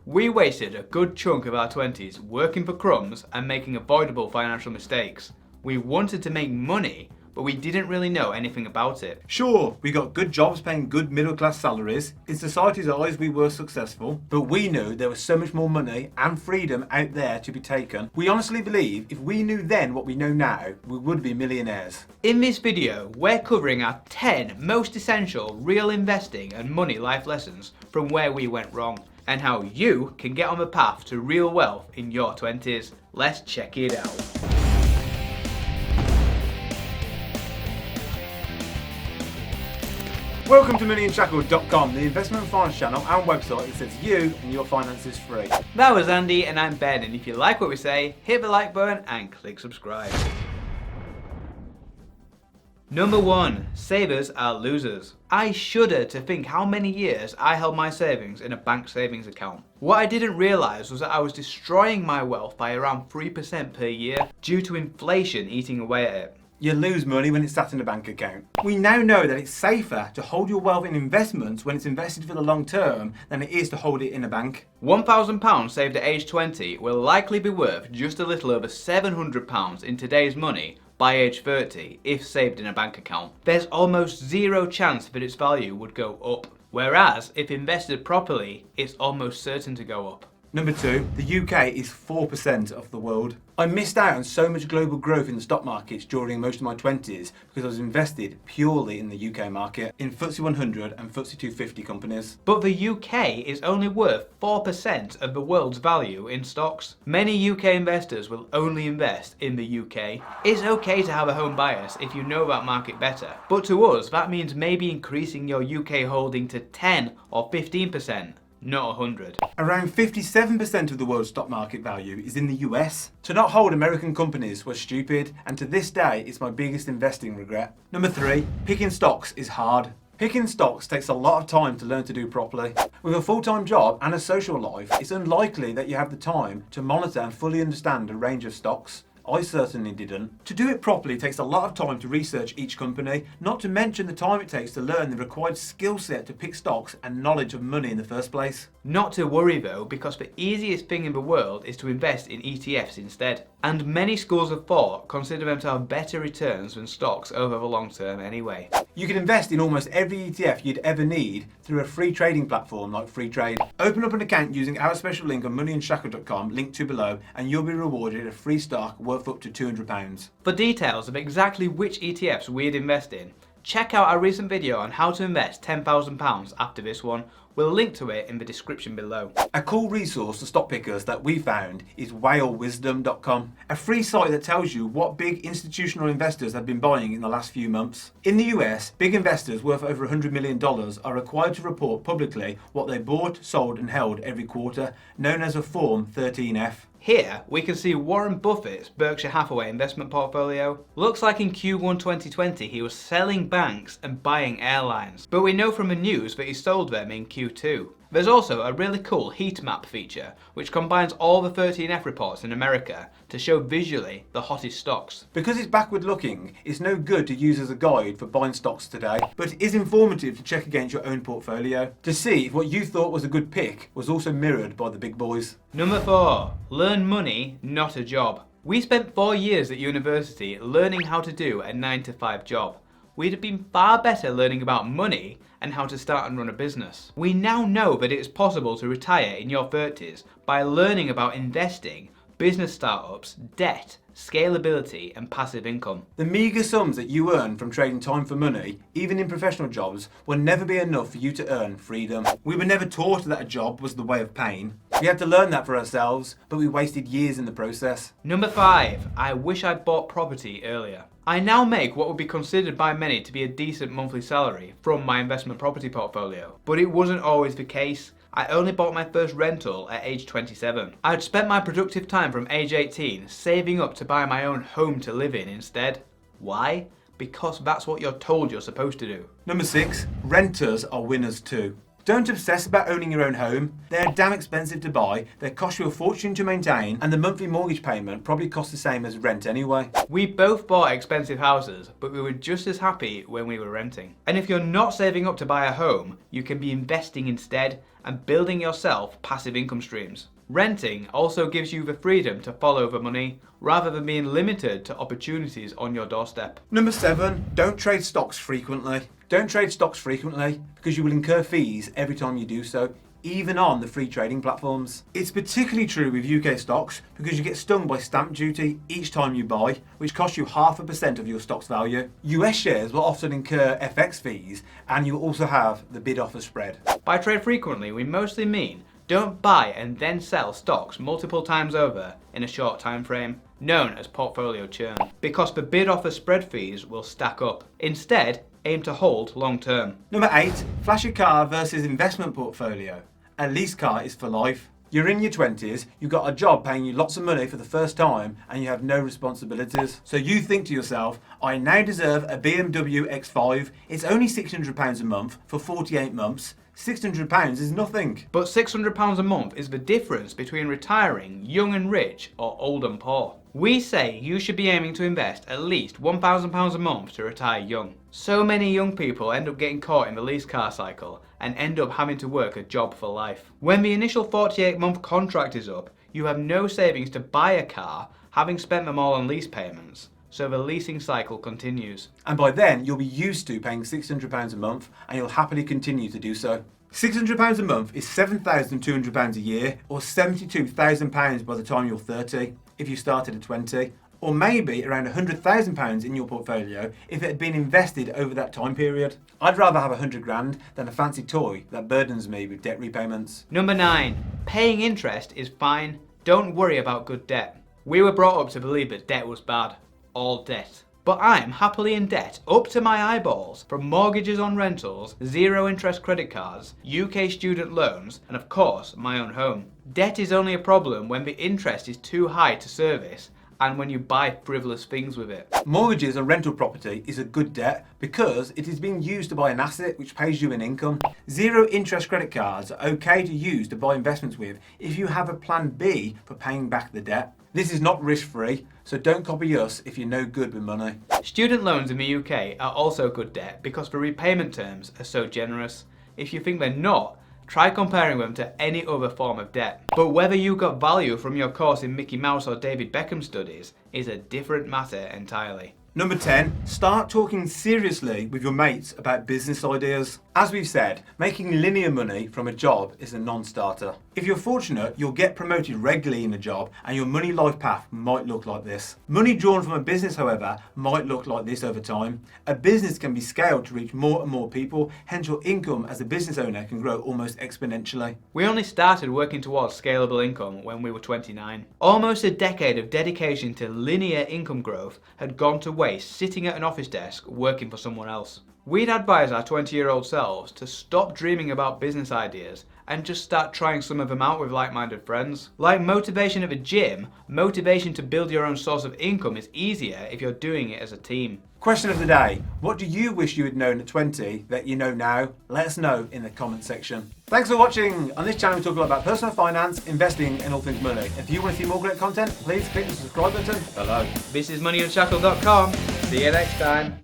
We wasted a good chunk of our 20s working for crumbs and making avoidable financial mistakes. We wanted to make money, but we didn't really know anything about it. Sure, we got good jobs paying good middle-class salaries. In society's eyes, we were successful, but we knew there was so much more money and freedom out there to be taken. We honestly believe if we knew then what we know now, we would be millionaires. In this video, we're covering our 10 most essential real investing and money life lessons from where we went wrong, and how you can get on the path to real wealth in your 20s. Let's check it out. Welcome to Unshackled.com, the investment and finance channel and website that sets you and your finances free. That was Andy and I'm Ben, and if you like what we say, hit the like button and click subscribe. Number 1. Savers are losers. I shudder to think how many years I held my savings in a bank savings account. What I didn't realise was that I was destroying my wealth by around 3% per year due to inflation eating away at it. You lose money when it's sat in a bank account. We now know that it's safer to hold your wealth in investments when it's invested for the long term than it is to hold it in a bank. £1,000 saved at age 20 will likely be worth just a little over £700 in today's money by age 30 if saved in a bank account. There's almost zero chance that its value would go up, whereas if invested properly, it's almost certain to go up. Number 2, the UK is 4% of the world. I missed out on so much global growth in the stock markets during most of my 20s because I was invested purely in the UK market, in FTSE 100 and FTSE 250 companies. But the UK is only worth 4% of the world's value in stocks. Many UK investors will only invest in the UK. It's okay to have a home bias if you know that market better, but to us that means maybe increasing your UK holding to 10 or 15%. Not 100. Around 57% of the world's stock market value is in the US. To not hold American companies was stupid, and to this day it's my biggest investing regret. Number 3, picking stocks is hard. Picking stocks takes a lot of time to learn to do properly. With a full-time job and a social life, it's unlikely that you have the time to monitor and fully understand a range of stocks. I certainly didn't. To do it properly takes a lot of time to research each company, not to mention the time it takes to learn the required skill set to pick stocks and knowledge of money in the first place. Not to worry though, because the easiest thing in the world is to invest in ETFs instead. And many schools of thought consider them to have better returns than stocks over the long term anyway. You can invest in almost every ETF you'd ever need through a free trading platform like Free Trade. Open up an account using our special link on Unshackled.com, linked to below, and you'll be rewarded a free stock worth up to £200. For details of exactly which ETFs we'd invest in, check out our recent video on how to invest £10,000 after this one. We'll link to it in the description below. A cool resource for stock pickers that we found is whalewisdom.com, a free site that tells you what big institutional investors have been buying in the last few months. In the US, big investors worth over $100 million are required to report publicly what they bought, sold and held every quarter, known as a Form 13F. Here, we can see Warren Buffett's Berkshire Hathaway investment portfolio. Looks like in Q1 2020 he was selling banks and buying airlines, but we know from the news that he sold them in Q2. There's also a really cool heat map feature, which combines all the 13F reports in America to show visually the hottest stocks. Because it's backward looking, it's no good to use as a guide for buying stocks today, but it is informative to check against your own portfolio, to see if what you thought was a good pick was also mirrored by the big boys. Number 4. Learn money, not a job. We spent 4 years at university learning how to do a 9-to-5 job. We'd have been far better learning about money and how to start and run a business. We now know that it is possible to retire in your 30s by learning about investing, business startups, debt, scalability and passive income. The meagre sums that you earn from trading time for money, even in professional jobs, will never be enough for you to earn freedom. We were never taught that a job was the way of pain. We had to learn that for ourselves, but we wasted years in the process. Number 5. I wish I'd bought property earlier. I now make what would be considered by many to be a decent monthly salary from my investment property portfolio, but it wasn't always the case. I only bought my first rental at age 27. I'd spent my productive time from age 18 saving up to buy my own home to live in instead. Why? Because that's what you're told you're supposed to do. Number 6, renters are winners too. Don't obsess about owning your own home. They're damn expensive to buy, they cost you a fortune to maintain, and the monthly mortgage payment probably costs the same as rent anyway. We both bought expensive houses, but we were just as happy when we were renting. And if you're not saving up to buy a home, you can be investing instead and building yourself passive income streams. Renting also gives you the freedom to follow the money rather than being limited to opportunities on your doorstep. Number 7, don't trade stocks frequently. Don't trade stocks frequently because you will incur fees every time you do so, even on the free trading platforms. It's particularly true with UK stocks because you get stung by stamp duty each time you buy, which costs you 0.5% of your stock's value. US shares will often incur FX fees, and you also have the bid-offer spread. By trade frequently, we mostly mean don't buy and then sell stocks multiple times over in a short time frame, known as portfolio churn, because the bid-offer spread fees will stack up. Instead, aim to hold long term. Number 8, flashy car versus investment portfolio. A lease car is for life. You're in your 20s, you've got a job paying you lots of money for the first time, and you have no responsibilities. So you think to yourself, I now deserve a BMW X5. It's only £600 a month for 48 months. £600 is nothing. But £600 a month is the difference between retiring young and rich or old and poor. We say you should be aiming to invest at least £1,000 a month to retire young. So many young people end up getting caught in the lease car cycle and end up having to work a job for life. When the initial 48-month contract is up, you have no savings to buy a car, having spent them all on lease payments. So the leasing cycle continues. And by then, you'll be used to paying £600 a month, and you'll happily continue to do so. £600 a month is £7,200 a year, or £72,000 by the time you're 30, if you started at 20, or maybe around £100,000 in your portfolio if it had been invested over that time period. I'd rather have 100 grand than a fancy toy that burdens me with debt repayments. Number 9, paying interest is fine. Don't worry about good debt. We were brought up to believe that debt was bad. All debt. But I'm happily in debt up to my eyeballs from mortgages on rentals, zero interest credit cards, UK student loans, and of course my own home. Debt is only a problem when the interest is too high to service and when you buy frivolous things with it. Mortgages on rental property is a good debt because it is being used to buy an asset which pays you an income. Zero interest credit cards are okay to use to buy investments with if you have a plan B for paying back the debt. This is not risk-free, so don't copy us if you're no good with money. Student loans in the UK are also good debt because the repayment terms are so generous. If you think they're not, try comparing them to any other form of debt. But whether you got value from your course in Mickey Mouse or David Beckham studies is a different matter entirely. Number 10, start talking seriously with your mates about business ideas. As we've said, making linear money from a job is a non-starter. If you're fortunate, you'll get promoted regularly in a job and your money life path might look like this. Money drawn from a business, however, might look like this over time. A business can be scaled to reach more and more people, hence your income as a business owner can grow almost exponentially. We only started working towards scalable income when we were 29. Almost a decade of dedication to linear income growth had gone to waste sitting at an office desk working for someone else. We'd advise our 20-year-old selves to stop dreaming about business ideas and just start trying some of them out with like-minded friends. Like motivation at the gym, motivation to build your own source of income is easier if you're doing it as a team. Question of the day, what do you wish you had known at 20 that you know now? Let us know in the comment section. Thanks for watching. On this channel we talk a lot about personal finance, investing and all things money. If you want to see more great content, please click the subscribe button below. This is moneyunshackled.com. See you next time.